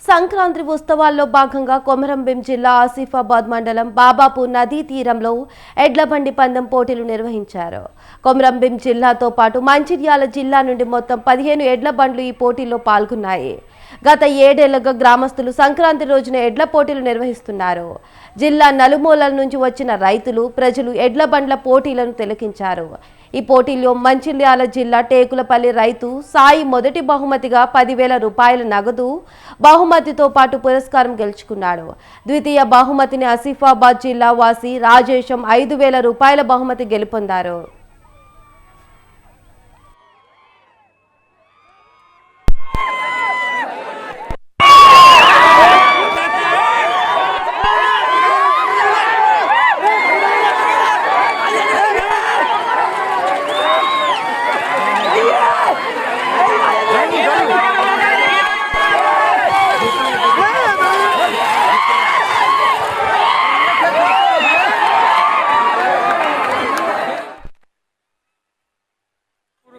సంక్రాంతి ఉత్సవాల్లో భాగంగా కొమరంభీం జిల్లా ఆసిఫాబాద్ మండలం బాబాపూర్ నదీ తీరంలో ఎడ్లబండి పందెం పోటీలు నిర్వహించారు. కొమరంభీం జిల్లాతో పాటు మంచిర్యాల జిల్లా నుండి మొత్తం 15 ఎడ్ల బండ్లు ఈ పోటీల్లో పాల్గొన్నాయి. గత 7 ఏళ్లుగా గ్రామస్తులు సంక్రాంతి రోజున ఎడ్ల పోటీలు నిర్వహిస్తున్నారు. జిల్లా నలుమూలల నుంచి వచ్చిన రైతులు, ప్రజలు ఎడ్ల బండ్ల పోటీలను తిలకించారు. ఈ పోటీల్లో మంచిర్యాల జిల్లా టేకులపల్లి రైతు సాయి మొదటి బహుమతిగా 10,000 రూపాయల నగదు బహుమతితో పాటు పురస్కారం గెలుచుకున్నాడు. ద్వితీయ బహుమతిని ఆసిఫాబాద్ జిల్లా వాసి రాజేశం 5,000 రూపాయల బహుమతి గెలుపొందారు.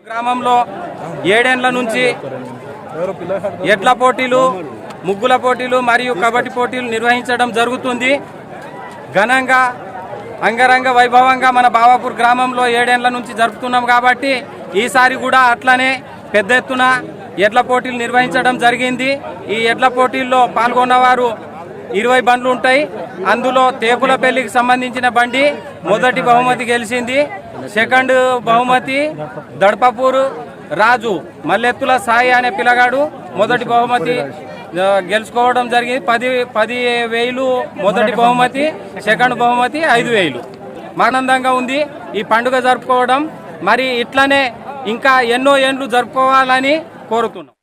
గ్రామంలో 7 ఏళ్ల నుంచి ఎడ్ల పోటీలు, ముగ్గుల పోటీలు మరియు కబడ్డీ పోటీలు నిర్వహించడం జరుగుతుంది. ఘనంగా అంగరంగ వైభవంగా మన బాబాపూర్ గ్రామంలో 7 ఏళ్ల నుంచి జరుపుతున్నాం కాబట్టి ఈసారి కూడా అట్లనే పెద్ద ఎత్తున ఎడ్ల పోటీలు నిర్వహించడం జరిగింది. ఈ ఎడ్ల పోటీల్లో పాల్గొన్నవారు 20 బండ్లు ఉంటాయి. అందులో టేకులపల్లికి సంబంధించిన బండి మొదటి బహుమతి గెలిచింది. సెకండ్ బహుమతి దడపపూరు రాజు మల్లెత్తుల సాయి అనే పిల్లగాడు మొదటి బహుమతి గెలుచుకోవడం జరిగింది. 10,000 మొదటి బహుమతి, సెకండ్ బహుమతి 5,000. ఆనందంగా ఉంది ఈ పండుగ జరుపుకోవడం. మరి ఇట్లనే ఇంకా ఎన్నో ఏండ్లు జరుపుకోవాలని కోరుతున్నాం.